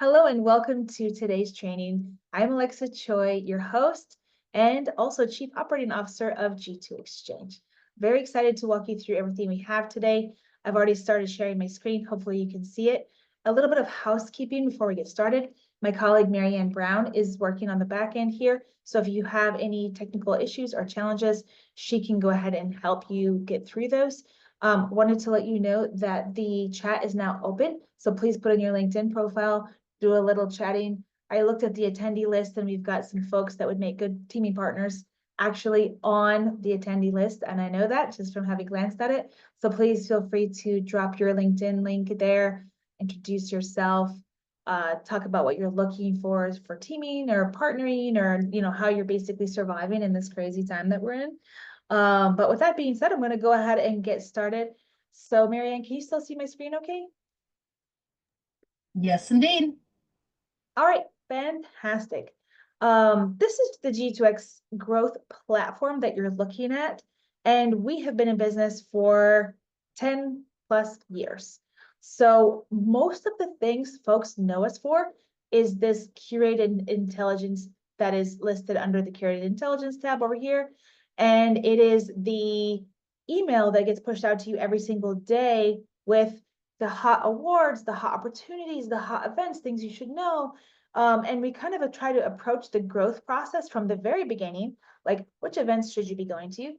Hello and welcome to today's training. I'm Alexa Choi, your host and also Chief Operating Officer of G2Xchange. Very excited to walk you through everything we have today. I've already started sharing my screen. Hopefully you can see it. A little bit of housekeeping before we get started. My colleague Marianne Brown is working on the back end here. So if you have any technical issues or challenges, she can go ahead and help you get through those. Wanted to let you know that the chat is now open. So please put in your LinkedIn profile, do a little chatting. I looked at the attendee list and we've got some folks that would make good teaming partners actually on the attendee list. And I know that just from having glanced at it. So please feel free to drop your LinkedIn link there, introduce yourself, talk about what you're looking for teaming or partnering, or how you're basically surviving in this crazy time that we're in. But with that being said, I'm going to go ahead and get started. So Marianne, can you still see my screen okay? Yes, indeed. All right, fantastic. This is the G2X growth platform that you're looking at, and we have been in business for 10 plus years. So most of the things folks know us for is this curated intelligence that is listed under the curated intelligence tab over here. And it is the email that gets pushed out to you every single day with the hot awards, the hot opportunities, the hot events, things you should know. And we kind of try to approach the growth process from the very beginning, like which events should you be going to?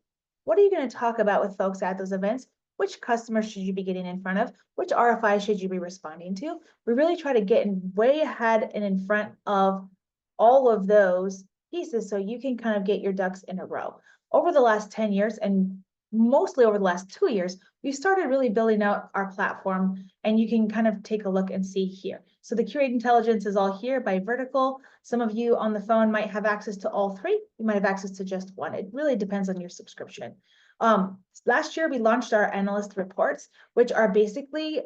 What are you going to talk about with folks at those events? Which customers should you be getting in front of? Which RFI should you be responding to? We really try to get way ahead and in front of all of those pieces so you can kind of get your ducks in a row. Over the last 10 years and mostly over the last 2 years, we started really building out our platform, and you can kind of take a look and see here. So the curated intelligence is all here by vertical. Some of you on the phone might have access to all three. You might have access to just one. It really depends on your subscription. Last year, we launched our analyst reports, which are basically,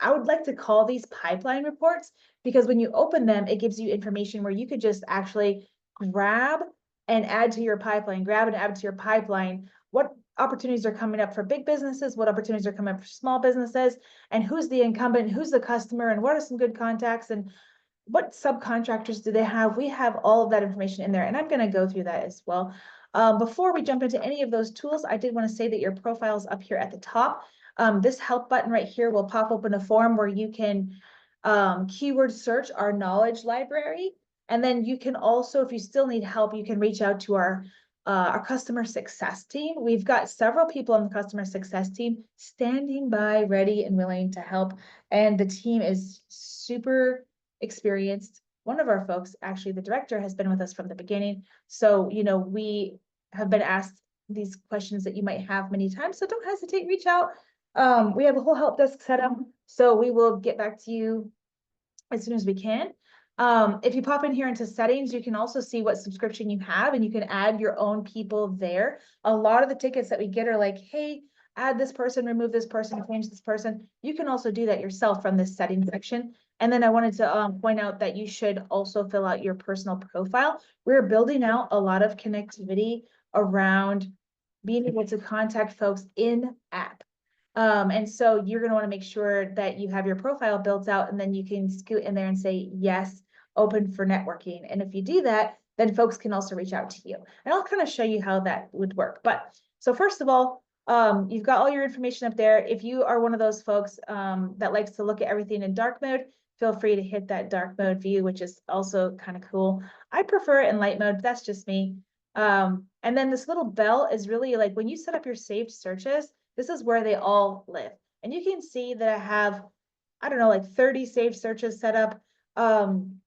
I would like to call these pipeline reports, because when you open them, it gives you information where you could just actually grab and add to your pipeline, what opportunities are coming up for big businesses, what opportunities are coming up for small businesses, and who's the incumbent, who's the customer, and what are some good contacts, and what subcontractors do they have? We have all of that information in there, and I'm going to go through that as well. Before we jump into any of those tools, I did want to say that your profile is up here at the top. This help button right here will pop open a form where you can keyword search our knowledge library. And then you can also, if you still need help, you can reach out to our customer success team. We've got several people on the customer success team standing by, ready and willing to help. And the team is super experienced. One of our folks, actually, the director, has been with us from the beginning. So, we have been asked these questions that you might have many times. So don't hesitate, reach out. We have a whole help desk set up, so we will get back to you as soon as we can. If you pop in here into settings, you can also see what subscription you have, and you can add your own people there. A lot of the tickets that we get are like, hey, add this person, remove this person, change this person. You can also do that yourself from this settings section. And then I wanted to point out that you should also fill out your personal profile. We're building out a lot of connectivity around being able to contact folks in app. And so you're going to want to make sure that you have your profile built out, and then you can scoot in there and say, yes, open for networking. And if you do that, then folks can also reach out to you. And I'll kind of show you how that would work. But so first of all, you've got all your information up there. If you are one of those folks that likes to look at everything in dark mode, feel free to hit that dark mode view, which is also kind of cool. I prefer it in light mode. That's just me. And then this little bell is really like when you set up your saved searches, this is where they all live. And you can see that I have, I don't know, like 30 saved searches set up.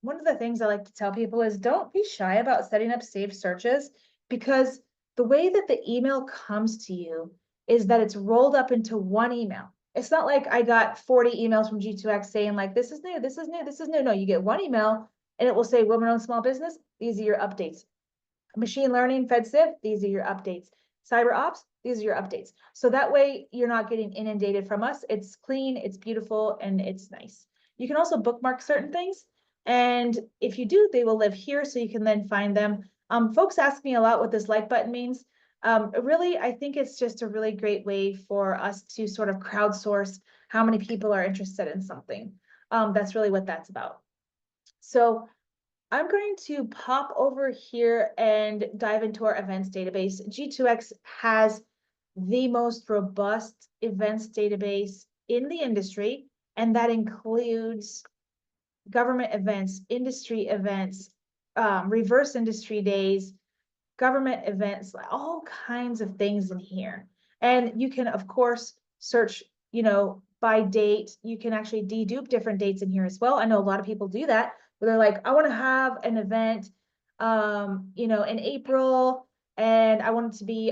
One of the things I like to tell people is don't be shy about setting up saved searches, because the way that the email comes to you is that it's rolled up into one email. It's not like I got 40 emails from G2X saying like, this is new, this is new, this is new. No, you get one email and it will say women-owned small business. These are your updates. Machine learning, FedCiv, these are your updates. Cyber ops, these are your updates. So that way you're not getting inundated from us. It's clean, it's beautiful, and it's nice. You can also bookmark certain things. And if you do, they will live here so you can then find them. Folks ask me a lot what this like button means. Really, I think it's just a really great way for us to sort of crowdsource how many people are interested in something. That's really what that's about. So I'm going to pop over here and dive into our events database. G2X has the most robust events database in the industry, and that includes government events, industry events, reverse industry days, government events, all kinds of things in here. And you can, of course, search, by date. You can actually dedupe different dates in here as well. I know a lot of people do that, where they're like, I want to have an event, in April, and I want it to be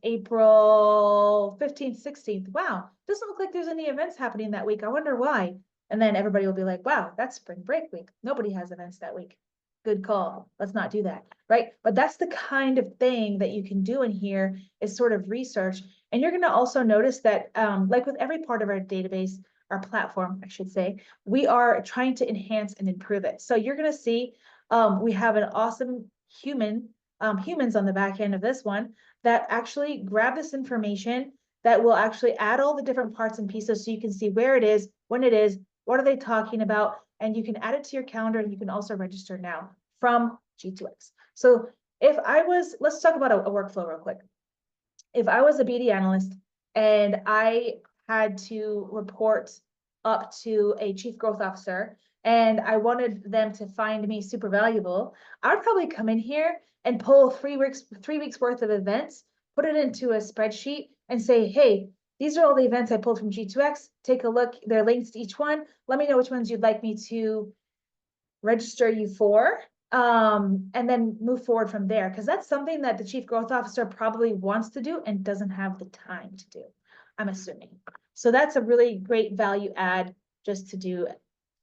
April 15th, 16th. Wow, doesn't look like there's any events happening that week. I wonder why. And then everybody will be like, wow, that's spring break week. Nobody has events that week. Good call. Let's not do that, right? But that's the kind of thing that you can do in here, is sort of research. And you're going to also notice that, like with every part of our database, our platform, I should say, we are trying to enhance and improve it. So you're going to see we have an awesome humans on the back end of this one that actually grab this information, that will actually add all the different parts and pieces so you can see where it is, when it is, what are they talking about, and you can add it to your calendar, and you can also register now from G2X. So let's talk about a workflow real quick. If I was a BD analyst and I had to report up to a chief growth officer and I wanted them to find me super valuable, I would probably come in here and pull 3 weeks worth of events, put it into a spreadsheet and say, hey, these are all the events I pulled from G2X. Take a look. There are links to each one. Let me know which ones you'd like me to register you for, and then move forward from there. Because that's something that the chief growth officer probably wants to do and doesn't have the time to do, I'm assuming. So that's a really great value add just to do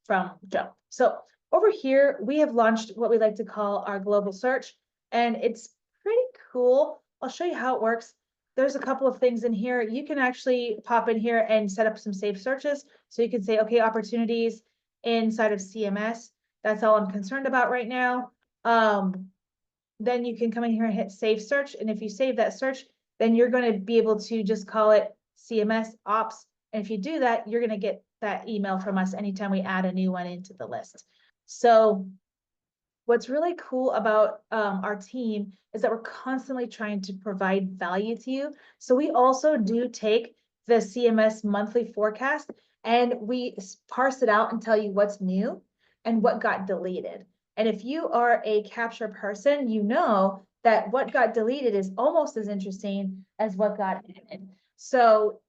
from jump. So over here, we have launched what we like to call our global search, and it's pretty cool. I'll show you how it works. There's a couple of things in here. You can actually pop in here and set up some saved searches. So you can say, okay, opportunities inside of CMS. That's all I'm concerned about right now. Then you can come in here and hit save search. And if you save that search, then you're going to be able to just call it CMS ops. And if you do that, you're going to get that email from us anytime we add a new one into the list. So what's really cool about our team is that we're constantly trying to provide value to you. So we also do take the CMS monthly forecast and we parse it out and tell you what's new and what got deleted. And if you are a capture person, you know that what got deleted is almost as interesting as what got added. So,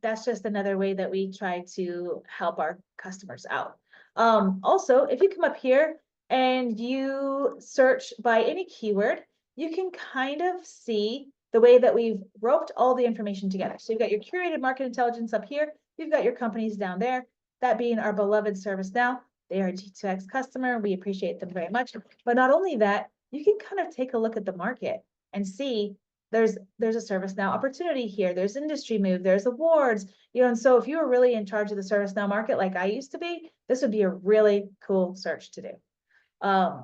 that's just another way that we try to help our customers out. Also, if you come up here and you search by any keyword, you can kind of see the way that we've roped all the information together. So you've got your curated market intelligence up here. You've got your companies down there, that being our beloved ServiceNow. They are a G2X customer. We appreciate them very much. But not only that, you can kind of take a look at the market and see there's a ServiceNow opportunity here. There's industry move, there's awards, and so if you were really in charge of the ServiceNow market like I used to be, this would be a really cool search to do.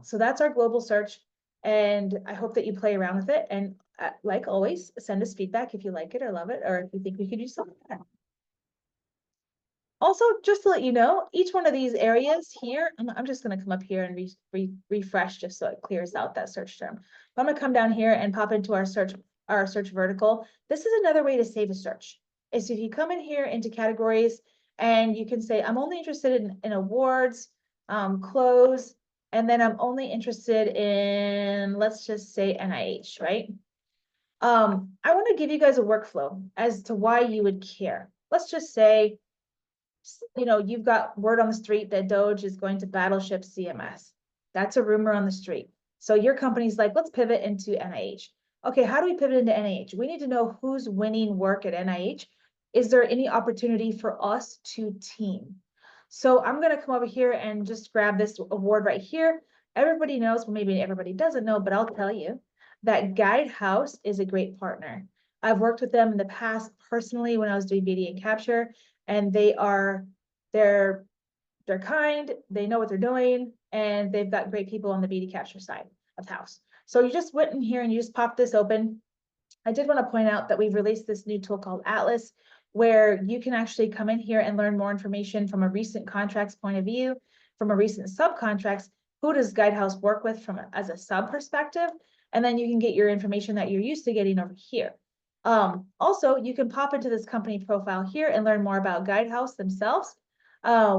So that's our global search, and I hope that you play around with it. And like always, send us feedback if you like it or love it, or if you think we could do something like that. Also, just to let you know, each one of these areas here, I'm just going to come up here and refresh just so it clears out that search term. I'm going to come down here and pop into our search vertical. This is another way to save a search. Is if you come in here into categories and you can say, I'm only interested in awards, close, and then I'm only interested in, let's just say NIH, right? I want to give you guys a workflow as to why you would care. Let's just say, you've got word on the street that Doge is going to battleship CMS. That's a rumor on the street. So your company's like, let's pivot into NIH. Okay, how do we pivot into NIH? We need to know who's winning work at NIH. Is there any opportunity for us to team? So I'm going to come over here and just grab this award right here. Everybody knows, well, maybe everybody doesn't know, but I'll tell you that Guidehouse is a great partner. I've worked with them in the past personally when I was doing BD and capture, and they're kind, they know what they're doing, and they've got great people on the BD capture side of the house. So you just went in here and you just popped this open. I did want to point out that we've released this new tool called Atlas, where you can actually come in here and learn more information from a recent contracts point of view. from a recent subcontracts, who does Guidehouse work with from as a sub perspective? And then you can get your information that you're used to getting over here. Also, you can pop into this company profile here and learn more about Guidehouse themselves,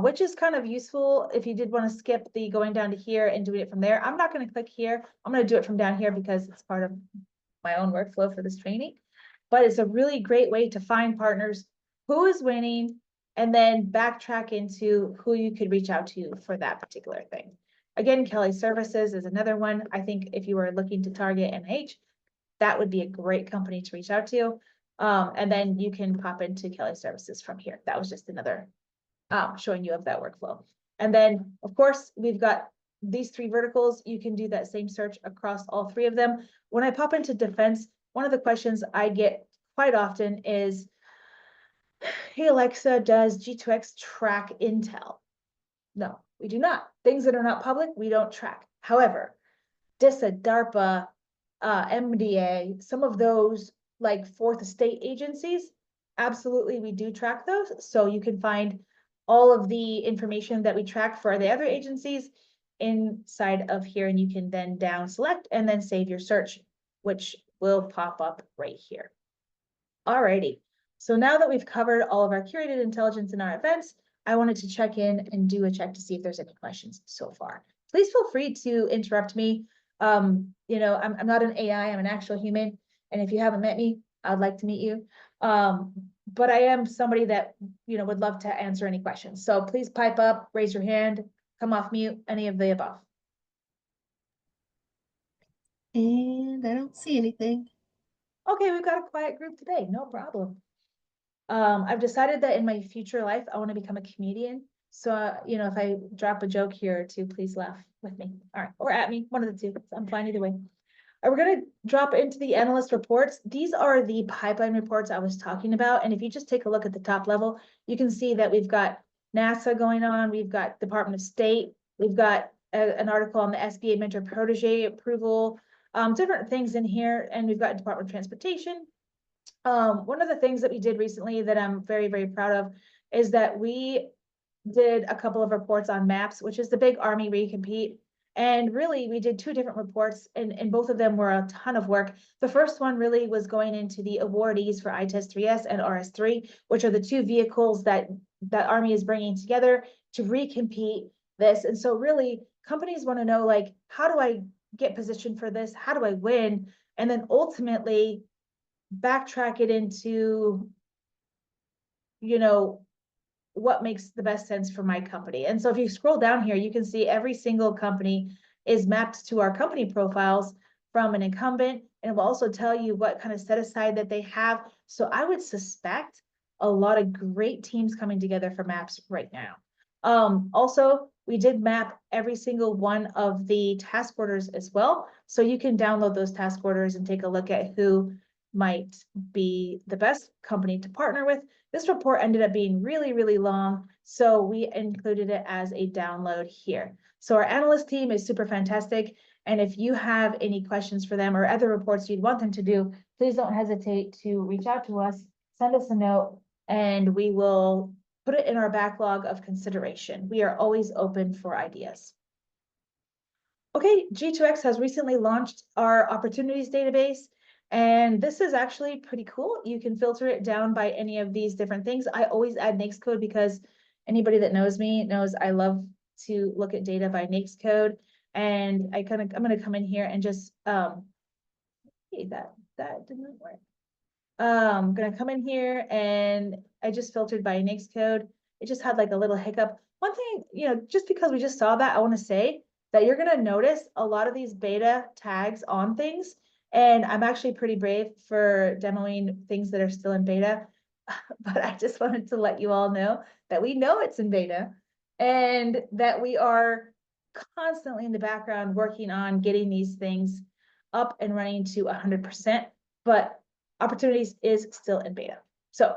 which is kind of useful if you did want to skip the going down to here and doing it from there. I'm not going to click here. I'm going to do it from down here because it's part of my own workflow for this training. But it's a really great way to find partners, who is winning, and then backtrack into who you could reach out to for that particular thing. Again, Kelly Services is another one. I think if you were looking to target NH, that would be a great company to reach out to. And then you can pop into Kelly Services from here. That was just another showing you of that workflow. And then, of course, we've got these 3 verticals. You can do that same search across all 3 of them. When I pop into defense, one of the questions I get quite often is, hey, Alexa, does G2X track Intel? No, we do not. Things that are not public, we don't track. However, DISA, DARPA, MDA, some of those like fourth estate agencies, absolutely, we do track those. So you can find all of the information that we track for the other agencies inside of here, and you can then down select and then save your search, which will pop up right here. Alrighty, so now that we've covered all of our curated intelligence in our events, I wanted to check in and do a check to see if there's any questions so far. Please feel free to interrupt me. You know, I'm not an AI, I'm an actual human. And if you haven't met me, I'd like to meet you. But I am somebody that, you know, would love to answer any questions. So please pipe up, raise your hand, come off mute, any of the above. And I don't see anything. Okay, we've got a quiet group today, no problem. I've decided that in my future life, I want to become a comedian. So, you know, if I drop a joke here or two, please laugh with me. All right, or at me, one of the two. I'm fine either way. We're going to drop into the analyst reports. These are the pipeline reports I was talking about. And if you just take a look at the top level, you can see that we've got NASA going on. We've got Department of State. We've got an article on the SBA mentor protege approval, different things in here. And we've got Department of Transportation. One of the things that we did recently that I'm very, very proud of is that we did a couple of reports on MAPS, which is the big Army recompete. And really, we did 2 different reports, and both of them were a ton of work. The first one really was going into the awardees for ITES 3S and RS3, which are the 2 vehicles that Army is bringing together to recompete this. And so really, companies want to know, like, how do I get positioned for this? How do I win? And then ultimately backtrack it into, you know, what makes the best sense for my company. And so if you scroll down here, you can see every single company is mapped to our company profiles from an incumbent, and it will also tell you what kind of set aside that they have. So I would suspect a lot of great teams coming together for maps right now. Also, we did map every single one of the task orders as well. So you can download those task orders and take a look at who might be the best company to partner with. This report ended up being really, really long, so we included it as a download here. So our analyst team is super fantastic, and if you have any questions for them or other reports you'd want them to do, please don't hesitate to reach out to us, send us a note, and we will put it in our backlog of consideration. We are always open for ideas. Okay, G2X has recently launched our opportunities database. And this is actually pretty cool. You can filter it down by any of these different things. I always add NAICS code because anybody that knows me knows I love to look at data by NAICS code. And I'm gonna come in here and just hey, that didn't work. I'm gonna come in here and I just filtered by NAICS code. It just had like a little hiccup. One thing, you know, just because we just saw that, I want to say that you're gonna notice a lot of these beta tags on things. And I'm actually pretty brave for demoing things that are still in beta, but I just wanted to let you all know that we know it's in beta and that we are constantly in the background working on getting these things up and running to 100%, but opportunities is still in beta. So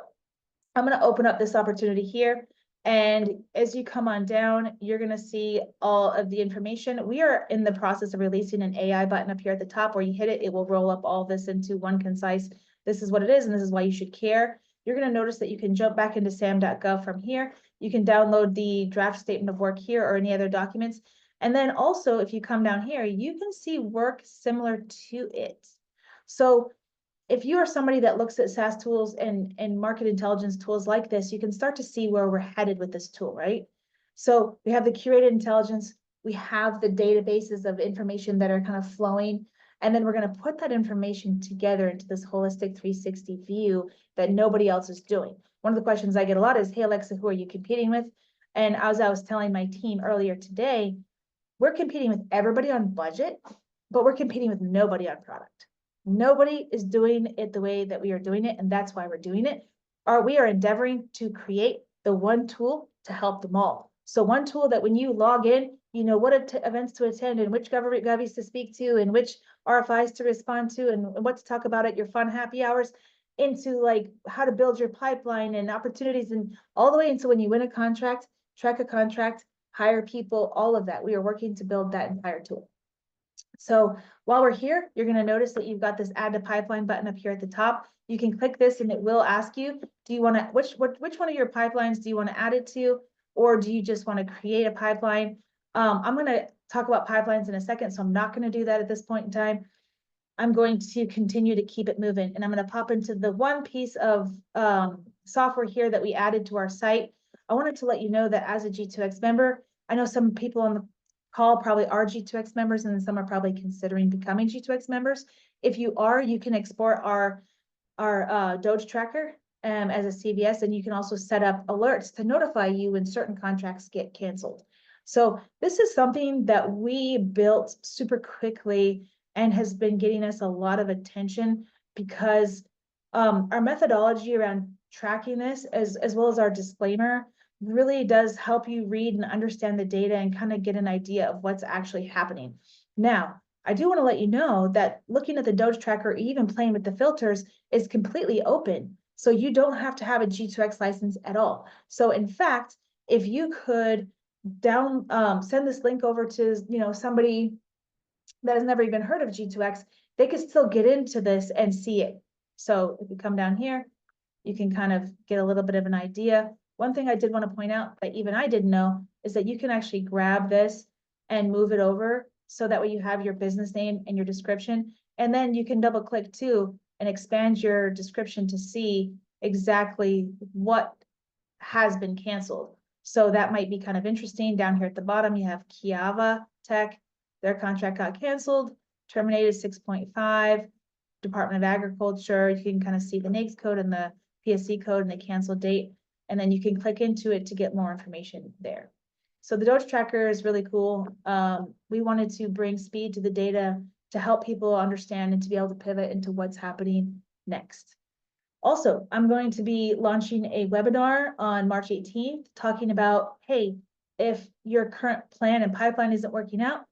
I'm going to open up this opportunity here. And as you come on down, you're going to see all of the information. We are in the process of releasing an AI button up here at the top where you hit it, it will roll up all this into one concise, this is what it is, and this is why you should care. You're going to notice that you can jump back into sam.gov from here. You can download the draft statement of work here or any other documents. And then also, if you come down here, you can see work similar to it. So if you are somebody that looks at SaaS tools and market intelligence tools like this, you can start to see where we're headed with this tool, right? So we have the curated intelligence, we have the databases of information that are kind of flowing, and then we're going to put that information together into this holistic 360 view that nobody else is doing. One of the questions I get a lot is, hey, Alexa, who are you competing with? And as I was telling my team earlier today, we're competing with everybody on budget, but we're competing with nobody on product. Nobody is doing it the way that we are doing it, and that's why we're doing it. We are endeavoring to create the one tool to help them all. So one tool that when you log in, you know what events to attend and which government govies to speak to and which RFIs to respond to and what to talk about at your fun happy hours, into like how to build your pipeline and opportunities, and all the way into when you win a contract, track a contract, hire people, all of that. We are working to build that entire tool. So while we're here, you're going to notice that you've got this add to pipeline button up here at the top. You can click this and it will ask you, do you want to, which one of your pipelines do you want to add it to? Or do you just want to create a pipeline? I'm going to talk about pipelines in a second, so I'm not going to do that at this point in time. I'm going to continue to keep it moving, and I'm going to pop into the one piece of software here that we added to our site. I wanted to let you know that as a G2X member, I know some people on the call probably are G2X members, and some are probably considering becoming G2X members. If you are, you can export our Doge tracker as a CVS, and you can also set up alerts to notify you when certain contracts get canceled. So this is something that we built super quickly and has been getting us a lot of attention because our methodology around tracking this, as well as our disclaimer, really does help you read and understand the data and kind of get an idea of what's actually happening. Now, I do want to let you know that looking at the Doge tracker, even playing with the filters, is completely open. So you don't have to have a G2X license at all. So in fact, if you could send this link over to somebody that has never even heard of G2X, they could still get into this and see it. So if you come down here, you can kind of get a little bit of an idea. One thing I did want to point out that even I didn't know is that you can actually grab this and move it over so that way you have your business name and your description. And then you can double click too and expand your description to see exactly what has been canceled. So that might be kind of interesting. Down here at the bottom, you have Kiava Tech. Their contract got canceled, terminated 6.5. Department of Agriculture, you can kind of see the NAICS code and the PSC code and the cancel date, and then you can click into it to get more information there. So the Doge tracker is really cool. We wanted to bring speed to the data to help people understand and to be able to pivot into what's happening next. Also, I'm going to be launching a webinar on March 18th talking about, hey, if your current plan and pipeline isn't working out,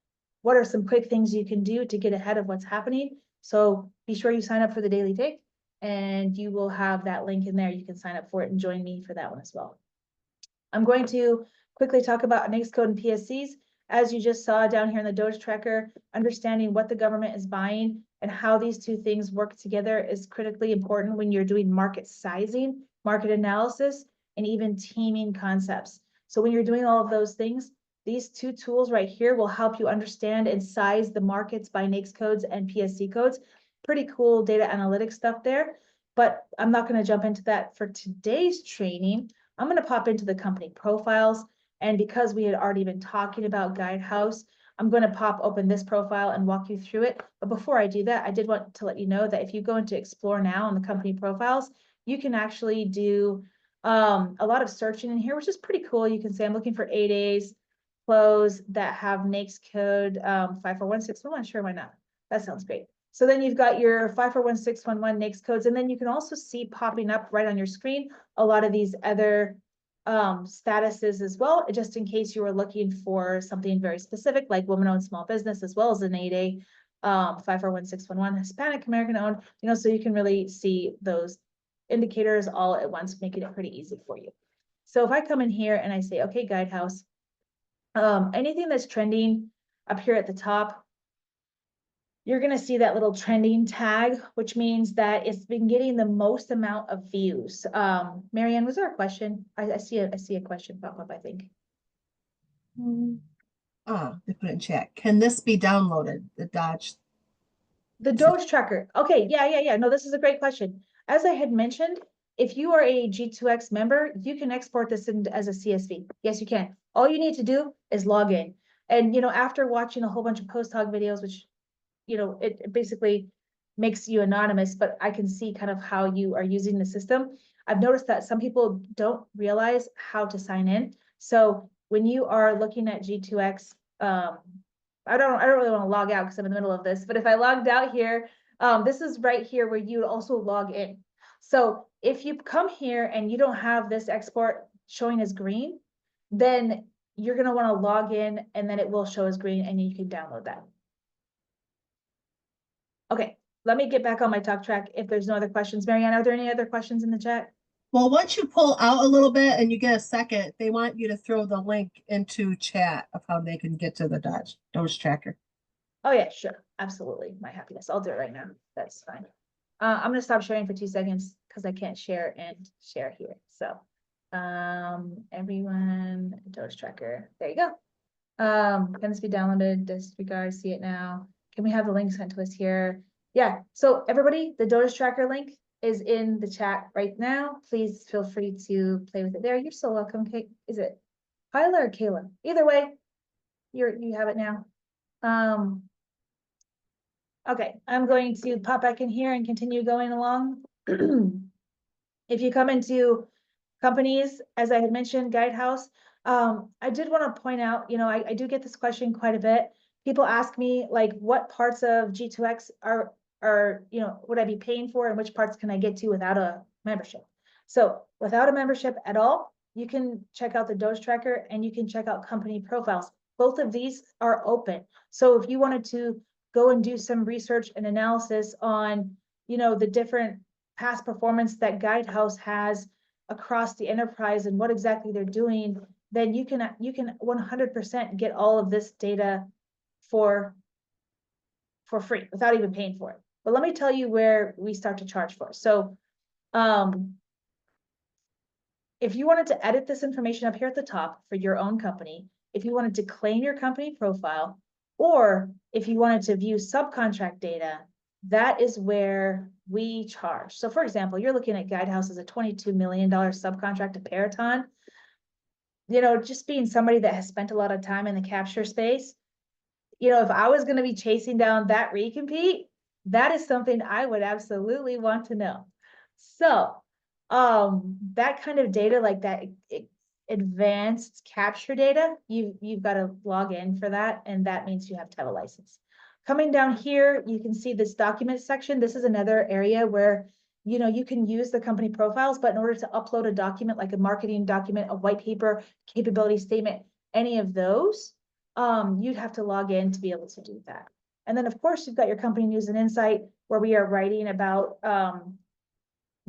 what are some quick things you can do to get ahead of what's happening? So be sure you sign up for the daily take, and you will have that link in there. You can sign up for it and join me for that one as well. I'm going to quickly talk about NAICS code and PSCs. As you just saw down here in the Doge tracker, understanding what the government is buying and how these two things work together is critically important when you're doing market sizing, market analysis, and even teaming concepts. So when you're doing all of those things, these two tools right here will help you understand and size the markets by NAICS codes and PSC codes. Pretty cool data analytics stuff there, but I'm not going to jump into that for today's training. I'm going to pop into the company profiles. And because we had already been talking about Guidehouse, I'm going to pop open this profile and walk you through it. But before I do that, I did want to let you know that if you go into Explore Now on the company profiles, you can actually do a lot of searching in here, which is pretty cool. You can say, I'm looking for 8As close that have NAICS code 541611. Sure, why not? That sounds great. So then you've got your 541611 NAICS codes, and then you can also see popping up right on your screen a lot of these other statuses as well, just in case you were looking for something very specific, like woman-owned small business, as well as an 8A 541611 Hispanic American owned, so you can really see those indicators all at once, making it pretty easy for you. So if I come in here and I say, okay, Guidehouse, anything that's trending up here at the top, you're gonna see that little trending tag, which means that it's been getting the most amount of views. Marianne, was there a question? I see a question pop up, I think. They put it in chat. Can this be downloaded? The Dodge. The Is it- Doge tracker. Okay, yeah. No, this is a great question. As I had mentioned, if you are a G2X member, you can export this as a CSV. Yes, you can. All you need to do is log in. And, after watching a whole bunch of post hog videos, which, it basically makes you anonymous, but I can see kind of how you are using the system. I've noticed that some people don't realize how to sign in. So when you are looking at G2X, I don't really want to log out because I'm in the middle of this, but if I logged out here, this is right here where you would also log in. So if you come here and you don't have this export showing as green, then you're going to want to log in and then it will show as green and you can download that. Okay, let me get back on my talk track if there's no other questions. Marianne, are there any other questions in the chat? Well, once you pull out a little bit and you get a second, they want you to throw the link into chat of how they can get to the Doge tracker. Oh yeah, sure, absolutely. My happiness. I'll do it right now. That's fine. I'm gonna stop sharing for 2 seconds because I can't share and share here. So, everyone, Doge tracker. There you go. Can this be downloaded? Disregard, see it now. Can we have the link sent to us here? Yeah, so everybody, the Doge tracker link is in the chat right now. Please feel free to play with it there. You're so welcome, Kate. Is it Kyla or Kayla? Either way, you have it now. Okay, I'm going to pop back in here and continue going along. If you come into companies, as I had mentioned, Guidehouse, I did want to point out, I do get this question quite a bit. People ask me like, what parts of G2X are, would I be paying for and which parts can I get to without a membership? So without a membership at all, you can check out the Doge tracker and you can check out company profiles. Both of these are open. So if you wanted to go and do some research and analysis on, the different past performance that Guidehouse has across the enterprise and what exactly they're doing, then you can 100% get all of this data for free without even paying for it. But let me tell you where we start to charge for. So if you wanted to edit this information up here at the top for your own company, if you wanted to claim your company profile, or if you wanted to view subcontract data, that is where we charge. So for example, you're looking at Guidehouse as a $22 million subcontract to Peraton. Just being somebody that has spent a lot of time in the capture space, if I was going to be chasing down that recompete, that is something I would absolutely want to know. So, that kind of data, like that advanced capture data, you've got to log in for that, and that means you have to have a license. Coming down here, you can see this document section. This is another area where you can use the company profiles, but in order to upload a document like a marketing document, a white paper, capability statement, any of those, you'd have to log in to be able to do that. And then of course, you've got your company news and insight where we are writing about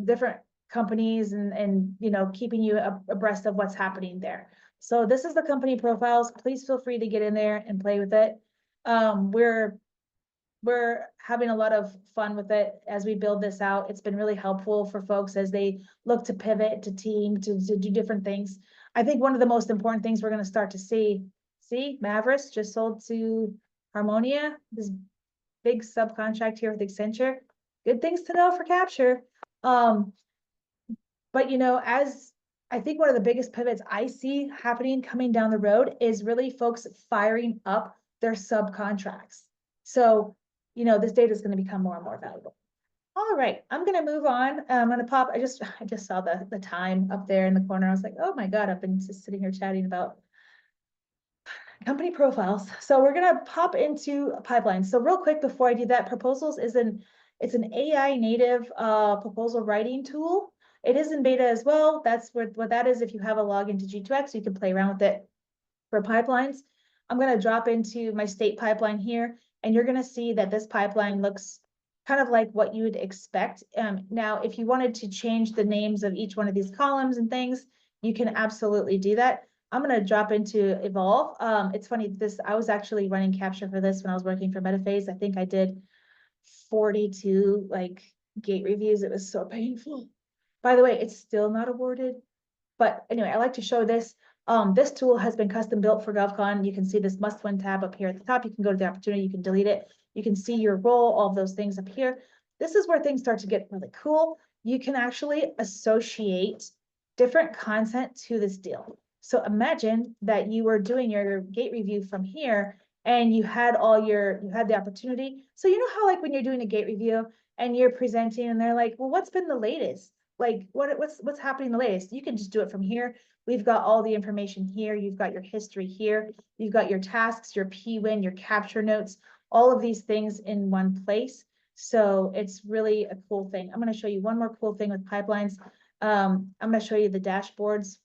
different companies and keeping you abreast of what's happening there. So this is the company profiles. Please feel free to get in there and play with it. We're having a lot of fun with it as we build this out. It's been really helpful for folks as they look to pivot to team to do different things. I think one of the most important things we're going to start to see Mavericks just sold to Harmonia, this big subcontract here with Accenture. Good things to know for capture. But as I think one of the biggest pivots I see happening coming down the road is really folks firing up their subcontracts. So, this data is going to become more and more valuable. All right, I'm going to move on. I'm going to pop. I just saw the time up there in the corner. I was like, oh my God, I've been just sitting here chatting about company profiles. So we're going to pop into a pipeline. So real quick before I do that, proposals is it's an AI native proposal writing tool. It is in beta as well. That's what that is. If you have a login to G2X, you can play around with it for pipelines. I'm going to drop into my state pipeline here, and you're going to see that this pipeline looks kind of like what you would expect. Now, if you wanted to change the names of each one of these columns and things, you can absolutely do that. I'm gonna drop into Evolve. It's funny, I was actually running capture for this when I was working for Metaphase. I think I did 42 like gate reviews. It was so painful. By the way, it's still not awarded. But anyway, I like to show this. This tool has been custom built for GovCon. You can see this must win tab up here at the top. You can go to the opportunity, you can delete it. You can see your role, all of those things up here. This is where things start to get really cool. You can actually associate different content to this deal. So imagine that you were doing your gate review from here and you had the opportunity. So you know how like when you're doing a gate review and you're presenting and they're like, well, what's been the latest? Like what's happening the latest? You can just do it from here. We've got all the information here. You've got your history here. You've got your tasks, your P-win, your capture notes, all of these things in one place. So it's really a cool thing. I'm going to show you one more cool thing with pipelines. I'm going to show you the dashboards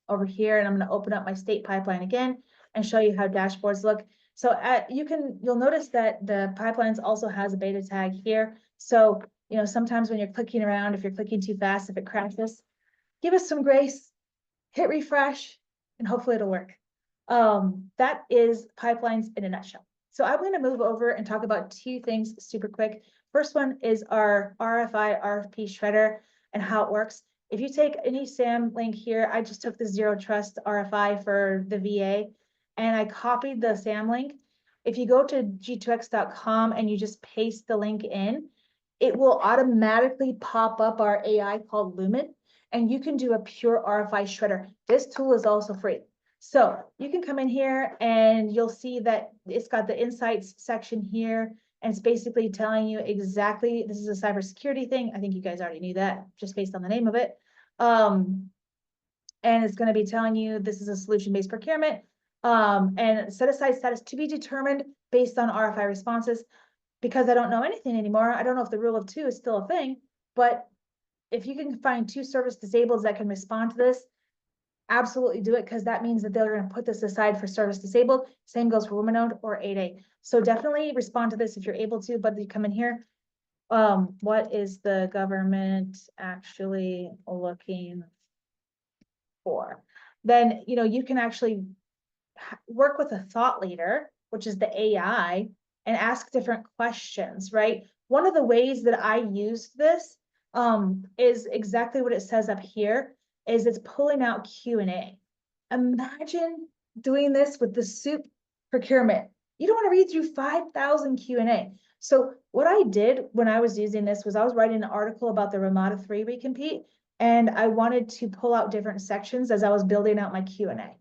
over here, and I'm going to open up my state pipeline again and show you how dashboards look. So you'll notice that the pipelines also has a beta tag here. So, you know, sometimes when you're clicking around, if you're clicking too fast, if it crashes, give us some grace, hit refresh, and hopefully it'll work. That is pipelines in a nutshell. So I'm going to move over and talk about two things super quick. First one is our RFI RFP shredder and how it works. If you take any SAM link here, I just took the Zero Trust RFI for the VA and I copied the SAM link. If you go to G2X.com and you just paste the link in, it will automatically pop up our AI called Lumen, and you can do a pure RFI shredder. This tool is also free. So you can come in here and you'll see that it's got the insights section here. And it's basically telling you exactly, this is a cybersecurity thing. I think you guys already knew that just based on the name of it. And it's going to be telling you this is a solution-based procurement. And set aside status to be determined based on RFI responses. Because I don't know anything anymore. I don't know if the rule of two is still a thing, but if you can find 2 service disabled that can respond to this, absolutely do it, because that means that they're going to put this aside for service disabled. Same goes for woman owned or 8A. So definitely respond to this if you're able to, but you come in here. What is the government actually looking for? Then, you know, you can actually work with a thought leader, which is the AI, and ask different questions, right? One of the ways that I used this is exactly what it says up here, is it's pulling out Q&A. Imagine doing this with the soup procurement. You don't want to read through 5,000 Q&A. So what I did when I was using this was I was writing an article about the Ramada 3 recompete, and I wanted to pull out different sections as I was building out my Q&A.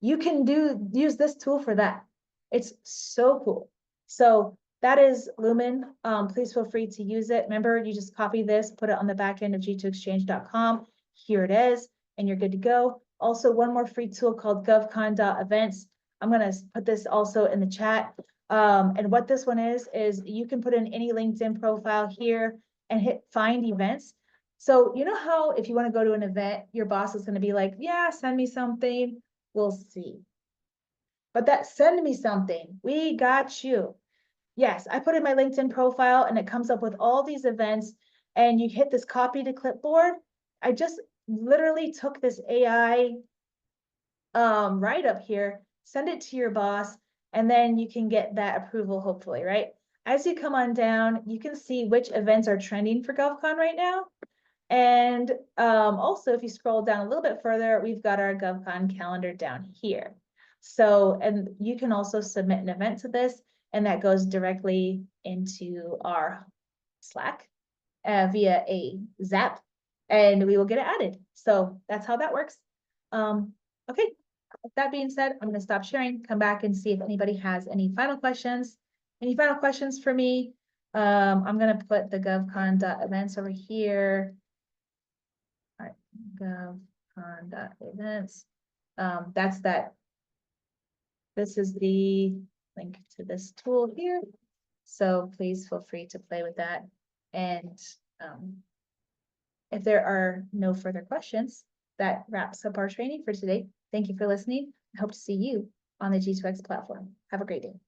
You can use this tool for that. It's so cool. So that is Lumen. Please feel free to use it. Remember, you just copy this, put it on the back end of G2Xchange.com. Here it is, and you're good to go. Also, one more free tool called govcon.events. I'm going to put this also in the chat. And what this one is you can put in any LinkedIn profile here and hit find events. So you know how if you want to go to an event, your boss is going to be like, yeah, send me something. We'll see. But that send me something. We got you. Yes, I put in my LinkedIn profile and it comes up with all these events and you hit this copy to clipboard. I just literally took this AI right up here, send it to your boss, and then you can get that approval, hopefully, right? As you come on down, you can see which events are trending for GovCon right now. And also, if you scroll down a little bit further, we've got our GovCon calendar down here. So, and you can also submit an event to this, and that goes directly into our Slack via a Zap, and we will get it added. So that's how that works. Okay, with that being said, I'm going to stop sharing, come back and see if anybody has any final questions. Any final questions for me? I'm going to put the govcon.events over here. All right, govcon.events. That's that. This is the link to this tool here. So please feel free to play with that. And if there are no further questions, that wraps up our training for today. Thank you for listening. I hope to see you on the G2X platform. Have a great day.